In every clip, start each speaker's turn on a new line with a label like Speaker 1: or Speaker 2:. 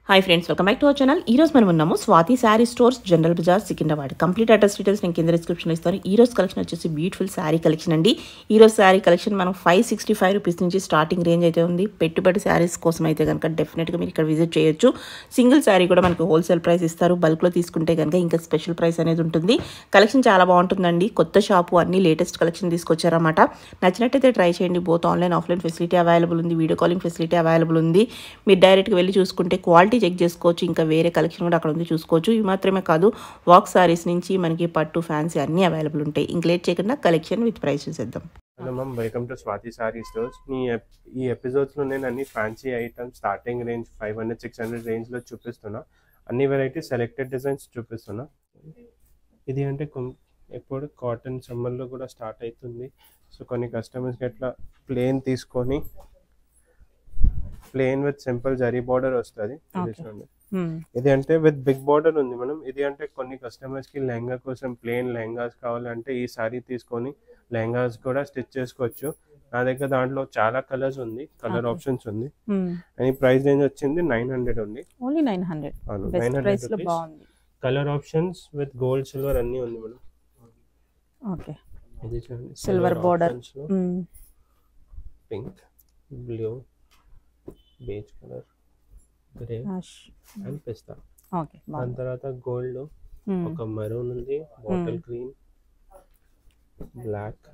Speaker 1: Hi friends, welcome back to our channel. ఈ రోజు మనం ఉన్నాము Swathi Saree Stores, General Bazaar, Secunderabad. Complete address details నేను కింద డిస్క్రిప్షన్లో ఇస్తాను. ఈ రోజు కలెక్షన్ వచ్చేసి బ్యూటిఫుల్ శారీ కలెక్షన్ అండి. ఈ రోజు శారీ కలెక్షన్ మనం 565 రూపీస్ నుంచి స్టార్టింగ్ రేంజ్ అయితే ఉంది. పెట్టుబడి శారీస్ కోసం అయితే కనుక డెఫినెట్గా మీరు ఇక్కడ విజిట్ చేయొచ్చు. సింగిల్ శారీ కూడా మనకు హోల్సేల్ ప్రైస్ ఇస్తారు. బల్క్లో తీసుకుంటే కనుక ఇంకా స్పెషల్ ప్రైస్ అనేది ఉంటుంది. కలెక్షన్ చాలా బాగుంటుందండి. కొత్త షాపు, అన్ని లేటెస్ట్ కలెక్షన్ తీసుకొచ్చారన్నమాట. నచ్చినట్టయితే ట్రై చేయండి. Both online offline facility available ఉంది. వీడియో కాలింగ్ ఫెసిలిటీ అవైలబుల్ ఉంది. మీరు డైరెక్ట్గా వెళ్ళి చూసుకుంటే క్వాలిటీ చెక్ చేసుకోవచ్చు. ఇంకా వేరే కలెక్షన్ కూడా అక్కడ ఉంది, చూసుకోవచ్చు. ఇవి మాత్రమే కాదు, వాక్ సారీస్ నుంచి మనకి పట్టు, ఫ్యాన్సీ అన్నీ అవైలబుల్ ఉంటాయి. ఇంక లేట్ చేయకుండా కలెక్షన్ విత్ ప్రైస్ చూసేద్దాం.
Speaker 2: Hello ma'am, welcome to Swathi sorry stores. ఈ ఎపిసోడ్స్లో నేను అన్ని ఫ్యాన్సీ ఐటమ్స్ స్టార్టింగ్ రేంజ్ 500-600 రేంజ్లో చూపిస్తున్నా. అన్ని వెరైటీస్ సెలెక్టెడ్ డిజైన్స్ చూపిస్తున్నా. ఇది అంటే ఎప్పుడు కాటన్ సమ్మర్లో కూడా స్టార్ట్ అవుతుంది. సో కొన్ని కస్టమర్స్కి ఎట్లా ప్లేన్ తీసుకొని plane with simple zari border వస్తుంది. ఇది అంటే విత్ బిగ్ బార్డర్ ఉంది మనం. ఇది అంటే కొన్ని కస్టమర్స్ కి లెహంగా కోసం ప్లేన్ లెహంగాస్ కావాలంటే ఈ సారీ తీసుకొని లెహంగాస్ కూడా స్టిచ్ చేసుకోవచ్చు. నా దగ్గర దాంట్లో చాలా కలర్స్ ఉంది, కలర్ ఆప్షన్స్ ఉంది. అండ్ ప్రైస్ రేంజ్ వచ్చింది 900 ఉంది.
Speaker 3: ఓన్లీ 900.
Speaker 2: అవును,
Speaker 3: బెస్ట్ ప్రైస్ లో బాగుంది.
Speaker 2: Colour options with gold, silver అన్ని ఉంది మనం.
Speaker 3: ఓకే,
Speaker 2: ఇది చూడండి,
Speaker 3: silver border,
Speaker 2: pink, blue, beige colour, grey and pista.
Speaker 3: Okay,
Speaker 2: దాని తర్వాత గోల్డ్ ఒక మెరూన్ ఉంది, బాటిల్ గ్రీన్, బ్లాక్,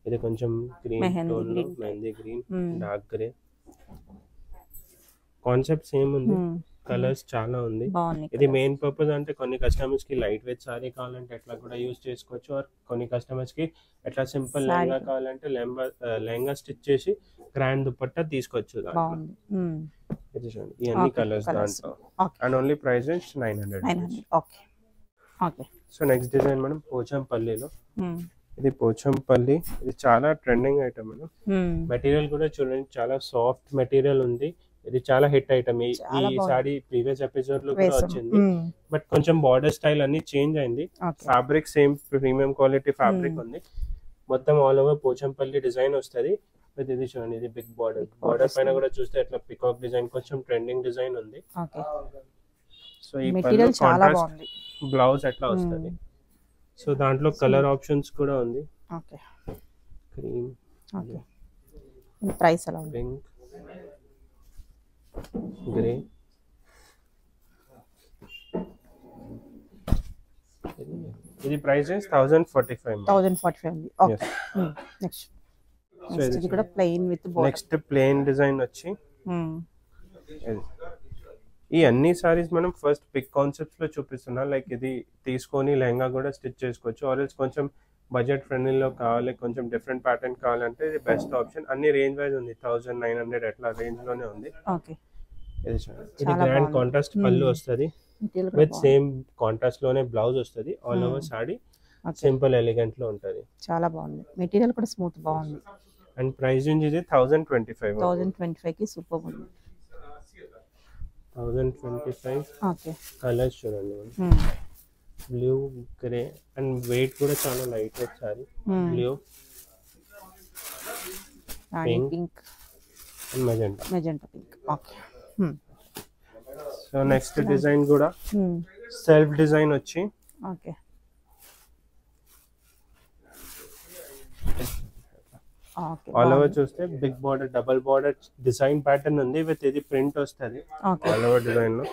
Speaker 2: ఇది కొంచెం గ్రీన్ టోన్ లో mehndi green, dark grey. Concept same ఉంది, కలర్స్ చాలా ఉంది. ఇది మెయిన్ పర్పస్ అంటే కొన్ని కస్టమర్స్ కి లైట్ వెయిట్ సారీ కావాలంటే ఎట్లా కూడా యూజ్ చేసుకోవచ్చు. ఆర్ కొన్ని కస్టమర్స్ కి ఎట్లా సింపుల్ లెహంగా కావాలంటే లెహంగా స్టిచ్ చేసి గ్రాండ్ దుపట్టా తీసుకోవచ్చు. ఇది చూడండి, ఈ అన్ని కలర్స్ దాంట్లో. And only price range 900.
Speaker 3: Okay okay.
Speaker 2: So next design మనం పోచంపల్లిలో. ఇది పోచంపల్లి, ఇది చాలా ట్రెండింగ్ ఐటమ్ మనం. మెటీరియల్ కూడా చూడండి, చాలా సాఫ్ట్ మెటీరియల్ ఉంది. ఇది చాలా హిట్ ఐటమ్. ఈ సారీ ప్రీవియస్ ఎపిసోడ్ లో కూడా వచ్చింది, బట్ కొంచెం బార్డర్ స్టైల్ అన్ని చేంజ్ అయింది. Fabric same premium quality fabric ఉంది. మొత్తం ఆల్ ఓవర్ పోచంపల్లి డిజైన్ వస్తుంది. ఇది చూడండి, ఇది బిగ్ బార్డర్. బార్డర్ పైన కూడా చూస్తే అట్లా పికాక్ డిజైన్, కొంచెం ట్రెండింగ్ డిజైన్ ఉంది. సో ఈ
Speaker 3: మెటీరియల్ చాలా బాగుంది.
Speaker 2: బ్లౌజ్ అట్లా వస్తుంది. సో దాంట్లో కలర్ ఆప్షన్స్ కూడా ఉంది.
Speaker 3: Okay,
Speaker 2: cream,
Speaker 3: okay. ప్రైస్ ఎలా ఉంది?
Speaker 2: పింక్, గ్రే, ఇది ప్రైస్ 1045.
Speaker 3: 1045 ఉంది. ఓకే. నెక్స్ట్ ఇది కూడా plain with border.
Speaker 2: Next plain design వచ్చి ఈ అన్ని సారీస్ మనం ఫస్ట్ పిక్ కాన్సెప్ట్స్ లో చూపిస్తున్నా. లైక్ ఇది తీసుకొని లెహంగా కూడా స్టిచ్ చేసుకోవచ్చు. ఆర్ఎల్స్ కొంచెం బడ్జెట్ ఫ్రెండ్లీలో కావాలి, కొంచెం డిఫరెంట్ ప్యాటర్న్ కావాలంటే ఇది బెస్ట్ ఆప్షన్. అన్ని రేంజ్ వైజ్ ఉంది, 1900 అట్లా రేంజ్ లోనే ఉంది.
Speaker 3: ఓకే,
Speaker 2: ఇది గ్రాండ్ కాంట్రాస్ట్ పళ్ళు వస్తుంది విత్ సేమ్ కాంట్రాస్ట్ లోనే బ్లౌజ్ వస్తుంది. All over sorry simple elegant లో ఉంటది.
Speaker 3: చాలా బాగుంది. మెటీరియల్ కూడా స్మూత్ బాగుంది.
Speaker 2: అండ్ ప్రైస్ రేంజ్ ఇది 1025.
Speaker 3: 1025 కి సూపర్ ఉంది.
Speaker 2: 1025.
Speaker 3: ఓకే,
Speaker 2: కలర్స్ చూడండి, బ్లూ, గ్రే అండ్ వెయిట్ కూడా చాలా light weight sorry. Blue,
Speaker 3: pink
Speaker 2: and
Speaker 3: magenta pink. Okay.
Speaker 2: So next design కూడా సెల్ఫ్ డిజైన్ వచ్చి
Speaker 3: ఓకే,
Speaker 2: ఆల్ ఓవర్ చూస్తే big border, double border design pattern ఉంది విత్ ఇది print వస్తుంది all over design లో.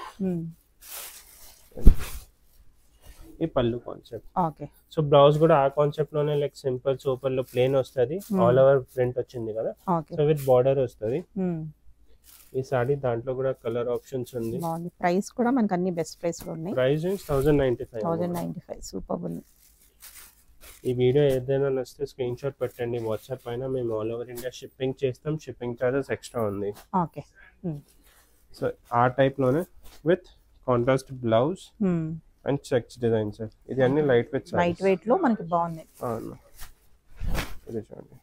Speaker 2: ఈ పళ్ళు కాన్సెప్ట్.
Speaker 3: ఓకే.
Speaker 2: సో బ్లౌజ్ కూడా ఆ కాన్సెప్ట్ లోనే లైక్ సింపుల్ సూపర్ లో ప్లేన్ వస్తుంది. ఆల్ ఓవర్ ప్రింట్ వచ్చింది కదా, సో విత్ బార్డర్ వస్తుంది. ఈ సారీ దాంట్లో కూడా కలర్ ఆప్షన్స్ ఉంది.
Speaker 3: ప్రైస్ కూడా మనకి అన్ని బెస్ట్ ప్రైస్ లో ఉన్నాయి.
Speaker 2: ప్రైస్ 1095.
Speaker 3: 1095 సూపర్ ఉంది.
Speaker 2: ఈ వీడియో ఏదైనా నచ్చితే స్క్రీన్ షాట్ పెట్టండి వాట్సాప్ పైన. మేము ఆల్ ఓవర్ ఇండియా షిప్పింగ్ చేస్తాం. షిప్పింగ్ చార్జెస్ ఎక్స్ట్రా ఉంది.
Speaker 3: ఓకే.
Speaker 2: సో ఆ టైప్ లోనే with contrast blouse and checks design sir. ఇది అన్ని లైట్
Speaker 3: వెయిట్ లో మనకి బాగుంది.
Speaker 2: అవును, ఇది చూడండి,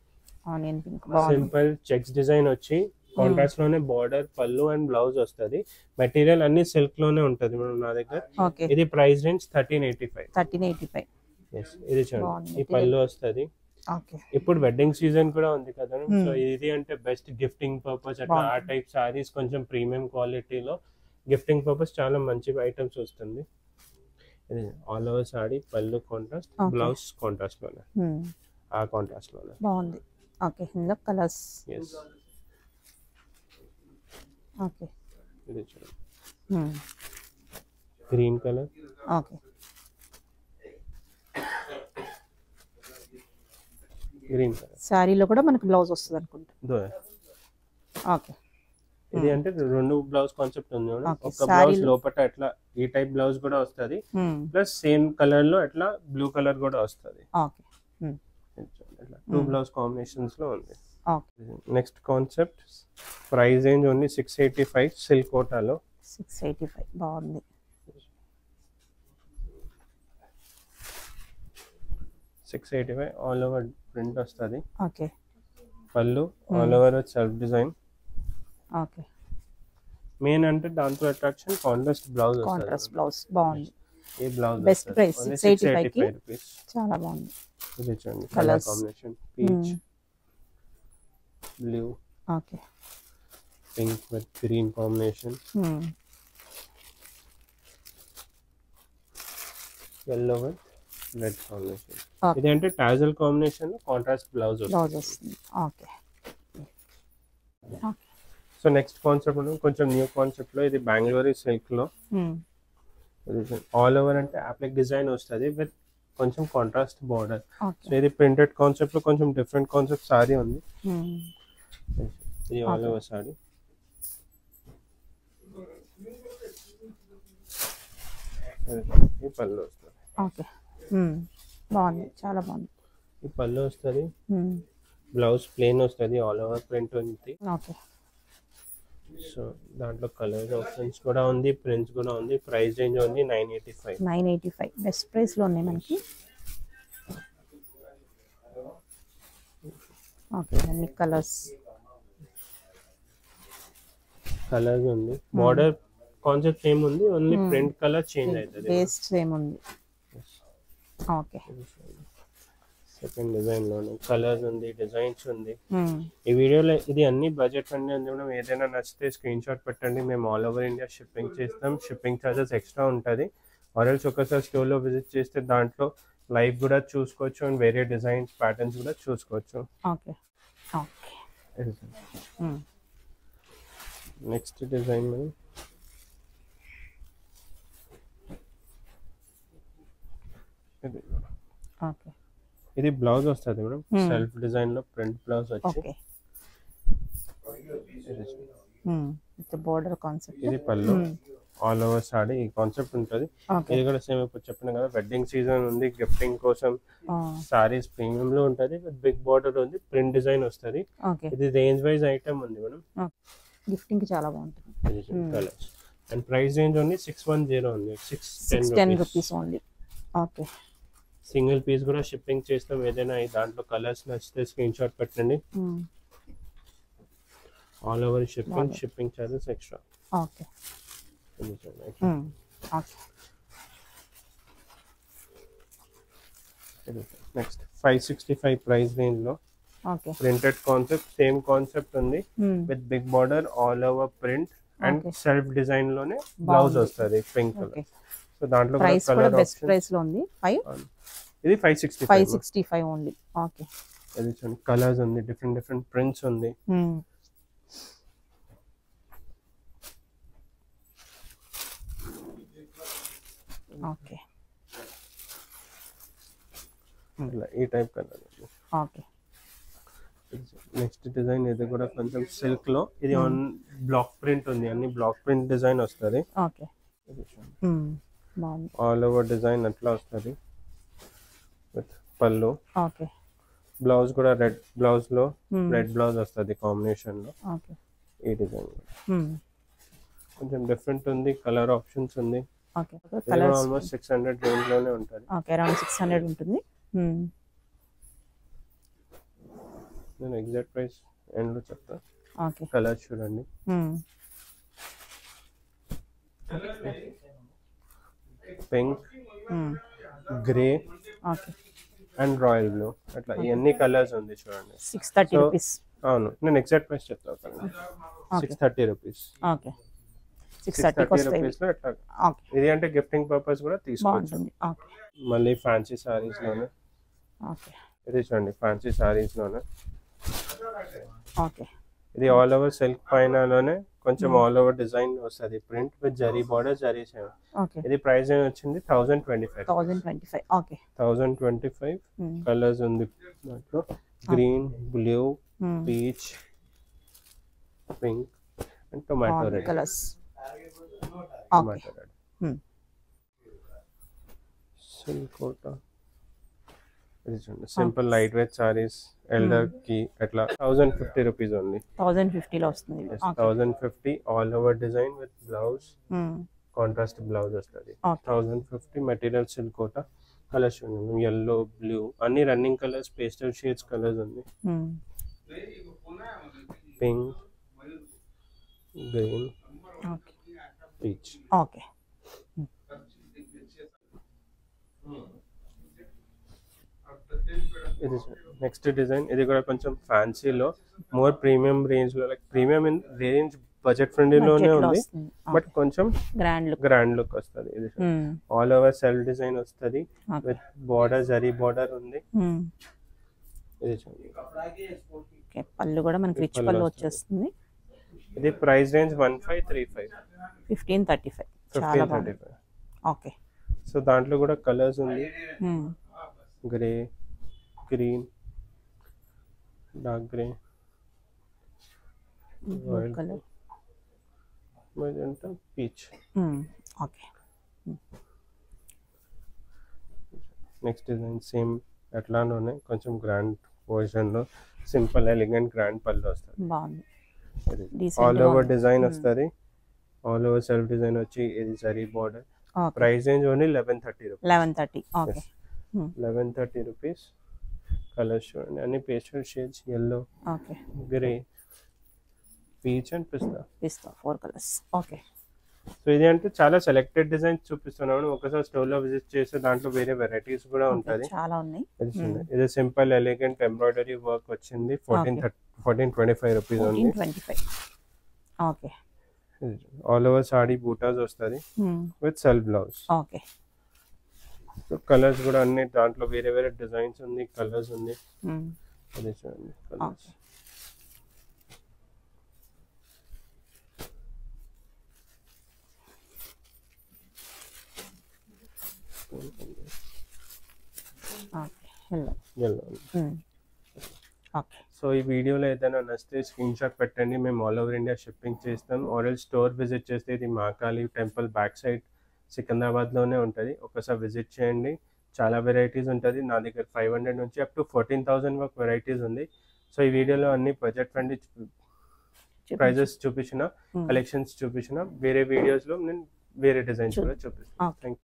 Speaker 3: onion pink
Speaker 2: simple checks design వచ్చి కాంట్రాస్ట్ లోనే బార్డర్, పళ్ళు అండ్ బ్లౌజ్ వస్తుంది. మెటీరియల్ అన్ని సిల్క్ లోనే ఉంటది మనం నా దగ్గర. ఇది ప్రైస్ రేంజ్ 1385.
Speaker 3: 1385.
Speaker 2: ఇది చూడండి, ఈ పళ్ళు వస్తుంది.
Speaker 3: ఓకే.
Speaker 2: ఇప్పుడు వెడ్డింగ్ సీజన్ కూడా ఉంది కదా, సో ఇది అంటే బెస్ట్ గిఫ్టింగ్ పర్పస్ అట్లా ఆ టైప్ సారీస్ కొంచెం ప్రీమియం క్వాలిటీలో గిఫ్టింగ్ పర్పస్ చాలా మంచి ఐటమ్స్ వస్తుంది. ఇది ఆల్ ఓవర్ సారీ, పళ్ళు కాంట్రాస్ట్, బ్లౌజ్ కాంట్రాస్ట్ లోనే, ఆ కాంట్రాస్ట్ లోనే
Speaker 3: బాగుంది. ఓకే, ఇందులో కలర్స్.
Speaker 2: ఎస్.
Speaker 3: ఓకే.
Speaker 2: ఇది చూడండి, green colour.
Speaker 3: Okay.
Speaker 2: Green colour
Speaker 3: శారీలో కూడా మనకి బ్లౌజ్ వస్తుంది అనుకుంటా. ఓకే.
Speaker 2: ఇది అంటే రెండు బ్లౌజ్ కాన్సెప్ట్ ఉంది. ఒక బ్లౌజ్ లోపల అట్లా ఈ టైప్ బ్లౌజ్ కూడా వస్తుంది, ప్లస్ సేమ్ కలర్ లో అట్లా బ్లూ కలర్ కూడా వస్తుంది.
Speaker 3: ఓకే.
Speaker 2: టూ బ్లౌజ్ కాంబినేషన్స్ లో ఉంది. Next concept price range only 685 silk కోటాలో.
Speaker 3: 685 బాగుంది.
Speaker 2: 685 ఆల్ ఓవర్ ప్రింట్ వస్తుంది.
Speaker 3: ఓకే.
Speaker 2: పళ్ళు all over self design.
Speaker 3: Okay.
Speaker 2: Main అంటే దాంట్లో అట్రాక్షన్ కాంట్రాస్ట్ బ్లౌజ్ వస్తుంది.
Speaker 3: కాంట్రాస్ట్ బ్లౌజ్ బాగుంది.
Speaker 2: ఈ బ్లౌజ్
Speaker 3: బెస్ట్ ప్రైస్ 685 కి
Speaker 2: రూపీస్.
Speaker 3: చాలా బాగుంది.
Speaker 2: ఇది చూడండి colour combination, peach, blue,
Speaker 3: okay,
Speaker 2: pink with green combination, yellow with red combination. ఇది అంటే టాజల్ కాంబినేషన్ కాంట్రాస్ట్ బ్లౌజ్
Speaker 3: వస్తుంది. Okay. Okay.
Speaker 2: So next concept కొంచెం న్యూ కాన్సెప్ట్ లో, ఇది బెంగళూరు సిల్క్ లో. ఆల్ ఓవర్ అంటే అప్లిక్ డిజైన్ వస్తుంది విత్ కొంచెం కాంట్రాస్ట్ బార్డర్. సో ఇది ప్రింటెడ్ కాన్సెప్ట్ లో కొంచెం డిఫరెంట్ కాన్సెప్ట్ సారీ ఉంది. ఇది ఆల్ ఓవర్ సారీ. ఈ పళ్ళు వస్తుంది.
Speaker 3: ఓకే. బాగుంది, చాలా బాగుంది.
Speaker 2: ఈ పళ్ళు వస్తుంది, బ్లౌజ్ ప్లేన్ వస్తుంది, ఆల్ ఓవర్ ప్రింట్ ఉంది.
Speaker 3: ఓకే.
Speaker 2: సో దాంట్లో కలర్స్ ఆప్షన్స్ కూడా ఉంది, ప్రింట్స్ కూడా ఉంది. ప్రైస్ రేంజ్ ఉంది 985.
Speaker 3: 985 బెస్ట్ ప్రైస్ లో ఉన్నాయి మనకి. ఓకే. అన్ని కలర్స్
Speaker 2: ఉంది. బార్డర్ కాన్సెప్ట్ సేమ్ ఉంది, ఓన్లీ ప్రింట్ కలర్ చేంజ్ అవుతుంది.
Speaker 3: బేస్ సేమ్ ఉంది. ఓకే.
Speaker 2: సెకండ్ డిజైన్ లోనే కలర్స్ ఉంది, డిజైన్స్ ఉంది. ఈ వీడియోలో ఇది అన్ని బడ్జెట్ ఫ్రెండ్లీ ఉంది. ఏదైనా నచ్చితే స్క్రీన్ షాట్ పెట్టండి, మేము ఆల్ ఓవర్ ఇండియా షిప్పింగ్ చేస్తాం. షిప్పింగ్ ఛార్జెస్ ఎక్స్ట్రా ఉంటుంది. ఆర్ఎల్స్ ఒకసారి స్టోర్లో విజిట్ చేస్తే దాంట్లో లైవ్ కూడా చూసుకోవచ్చు అండ్ వేరే డిజైన్స్ ప్యాటర్న్స్ కూడా చూసుకోవచ్చు.
Speaker 3: ఓకే. ఓకే.
Speaker 2: నెక్స్ట్ డిజైన్ మనం
Speaker 3: ఓకే.
Speaker 2: ఇది బ్లౌజ్ వస్తుంది మేడం, సెల్ఫ్ డిజైన్ లో ప్రింట్ బ్లౌజ్ వచ్చి.
Speaker 3: Border concept.
Speaker 2: ఇది పళ్ళు, ఆల్ ఓవర్ సారీ ఈ కాన్సెప్ట్ ఉంటుంది. ఇది కూడా సేమ్ ఇప్పుడు చెప్పిన కదా, వెడ్డింగ్ సీజన్ ఉంది, గిఫ్టింగ్ కోసం సారీస్ ప్రీమియం లో ఉంటుంది. బిగ్ బార్డర్ ఉంది, ప్రింట్ డిజైన్ వస్తుంది. ఇది రేంజ్ వైజ్ ఐటమ్ ఉంది మేడం,
Speaker 3: గిఫ్టింగ్ చాలా బాగుంటుంది.
Speaker 2: Colours and price range only 610 ఉంది,
Speaker 3: 610 rupees only. Okay.
Speaker 2: Single piece కూడా షిప్పింగ్ చేస్తాం. ఏదైనా దాంట్లో కలర్స్ నచ్చితే స్క్రీన్ షాట్ పెట్టండి. All over shipping charges extra.
Speaker 3: Okay.
Speaker 2: Next 565 price range లో ప్రింటెడ్ కాన్సెప్ట్, సేమ్ కాన్సెప్ట్ ఉంది with big border, all over print and self design లోనే blouse వస్తుంది పింక్ కలర్. సో దాంట్లో
Speaker 3: ప్రైస్ కూడా బెస్ట్ ప్రైస్ లో ఉంది.
Speaker 2: ఇది 565
Speaker 3: ఓన్లీ. ఓకే.
Speaker 2: ఇది చూడండి కలర్స్ ఉంది, డిఫరెంట్ ప్రింట్స్ ఉంది.
Speaker 3: ఓకే.
Speaker 2: ఈ type colour.
Speaker 3: Okay.
Speaker 2: Next design ఇది కూడా కొంచెం సిల్క్ లో, ఇది ఆన్ బ్లాక్ ప్రింట్ ఉంది, అన్ని బ్లాక్ ప్రింట్ డిజైన్ వస్తుంది.
Speaker 3: ఓకే.
Speaker 2: ఆల్ ఓవర్ డిజైన్ అట్లా వస్తుంది విత్ పళ్ళు.
Speaker 3: ఓకే.
Speaker 2: బ్లౌజ్ కూడా రెడ్ బ్లౌజ్ లో రెడ్ బ్లౌజ్ వస్తుంది కాంబినేషన్ లో.
Speaker 3: ఓకే.
Speaker 2: ఈ డిజైన్ కొంచెం డిఫరెంట్ ఉంది, కలర్ ఆప్షన్స్ ఉంది.
Speaker 3: ఓకే.
Speaker 2: ఆల్మోస్ట్ 600 రేంజ్ లోనే ఉంటుంది.
Speaker 3: ఓకే, అరౌండ్ 600 ఉంటుంది.
Speaker 2: నేను ఎగ్జాక్ట్ ప్రైస్ ఎండ్ లో చెప్తా.
Speaker 3: ఓకే.
Speaker 2: కలర్ చూడండి, pink, grey and royal blue అట్లా ఇవన్నీ కలర్స్ ఉంది చూడండి.
Speaker 3: 630
Speaker 2: So,
Speaker 3: రూపీస్.
Speaker 2: అవును, నేను ఎగ్జాక్ట్ ప్రైస్ చెప్తాను. 630 రూపీస్.
Speaker 3: ఓకే 630
Speaker 2: రూపీస్ లో ఇట్లా.
Speaker 3: ఓకే
Speaker 2: ఇది అంటే గిఫ్టింగ్ పర్పస్ కూడా తీసుకోవచ్చు.
Speaker 3: బాగుంటుంది. ఓకే
Speaker 2: మళ్ళీ ఫ్యాన్సీ సారీస్ లోనే
Speaker 3: ఓకే
Speaker 2: ఇది చూడండి, ఫ్యాన్సీ సారీస్ లోనే
Speaker 3: ఓకే
Speaker 2: ఇది ఆల్ ఓవర్ సిల్క్ పైనలోనే కొంచెం ఆల్ ఓవర్ డిజైన్ వస్తుంది, print with zari border, zari same.
Speaker 3: Okay
Speaker 2: ఇది ప్రైస్ ఏమి వచ్చింది 1025.
Speaker 3: 1025. ఓకే
Speaker 2: 1025 కలర్స్ ఉంది దాంట్లో. Green, blue, peach, pink and tomato red
Speaker 3: colours.
Speaker 2: Tomato red. Silk Kota ఇది చూడండి, simple lightweight saris elder కి అట్లా 1050 రూపీస్ ఓన్లీ.
Speaker 3: 1050 లో వస్తుంది.
Speaker 2: 1050 all over design with blouse, contrast blouse వస్తుంది. 1050 మెటీరియల్ సిల్క్ కోట. కలర్స్ చూడండి, ఎల్లో, బ్లూ అన్ని running colours, pastel shades colours ఉంది. Pink, green, peach.
Speaker 3: ఓకే
Speaker 2: ఇది నెక్స్ట్ డిజైన్, ఇది కూడా కొంచెం ఫ్యాన్సీలో మోర్ ప్రీమియం రేంజ్ లో, like premium in range budget ఫ్రెండ్లీలోనే ఉంది, బట్ కొంచెం గ్రాండ్ లుక్ వస్తుంది. ఇది ఆల్ ఓవర్ సెల్ డిజైన్ వస్తుంది విత్ బార్డర్, జరీ బార్డర్ ఉంది. ఇది చూడండి,
Speaker 3: పళ్ళు కూడా మనకి రిచ్ పళ్ళు వచ్చేస్తుంది.
Speaker 2: ఇది ప్రైస్ రేంజ్ 1535.
Speaker 3: 1535. చాలా బాగుంది. ఓకే
Speaker 2: సో దాంట్లో కూడా కలర్స్ ఉంది, grey, green, dark grey,
Speaker 3: colour,
Speaker 2: magenta, peach.
Speaker 3: Okay
Speaker 2: next design same అట్లానే కొంచెం గ్రాండ్ వర్షన్ లో సింపుల్ ఎలిగెంట్ గ్రాండ్ పళ్ళు వస్తుంది.
Speaker 3: బాగుంది.
Speaker 2: ఆల్ ఓవర్ డిజైన్ వస్తుంది, ఆల్ ఓవర్ సెల్ఫ్ డిజైన్ వచ్చి ఇది zari border. Price range only 1130 rupees.
Speaker 3: 1130. Okay
Speaker 2: 1130 rupees. Colours చూడండి, అన్ని pastel shades, yellow,
Speaker 3: okay
Speaker 2: grey, peach and pista.
Speaker 3: 4 colours. Okay
Speaker 2: so ఇది అంటే చాలా సెలెక్టెడ్ డిజైన్స్ చూపిస్తున్నాను, ఒకసారి స్టోర్ లో విజిట్ చేస్తే దాంట్లో వేరే వెరైటీస్ కూడా ఉంటుంది,
Speaker 3: చాలా ఉన్నాయి.
Speaker 2: ఇది సింపుల్ ఎలిగెంట్ ఎంబ్రాయిడరీ వర్క్ వచ్చింది. 1425 rupees only.
Speaker 3: 1425. Okay
Speaker 2: all over sari butas వస్తుంది with self blouse.
Speaker 3: Okay
Speaker 2: colours కూడా అన్ని దాంట్లో వేరే వేరే డిజైన్స్ ఉంది, కలర్స్ ఉంది. అది చూడండి కలర్స్. సో ఈ వీడియోలో ఏదైనా నచ్చితే స్క్రీన్ షాట్ పెట్టండి, మేము ఆల్ ఓవర్ ఇండియా షిప్పింగ్ చేస్తాం. ఆర్ఎల్ స్టోర్ విజిట్ చేస్తే ఇది మహాకాళి టెంపుల్ బ్యాక్ సైడ్ సికింద్రాబాద్లోనే ఉంటుంది, ఒకసారి విజిట్ చేయండి. చాలా వెరైటీస్ ఉంటుంది నా దగ్గర, 500 నుంచి అప్ టు 14,000 వరకు వెరైటీస్ ఉంది. సో ఈ వీడియోలో అన్ని బడ్జెట్ ఫ్రెండ్లీ ప్రైజెస్ చూపించిన, కలెక్షన్స్ చూపించిన. వేరే వీడియోస్లో నేను వేరే డిజైన్స్ కూడా చూపిస్తాను. Thank you.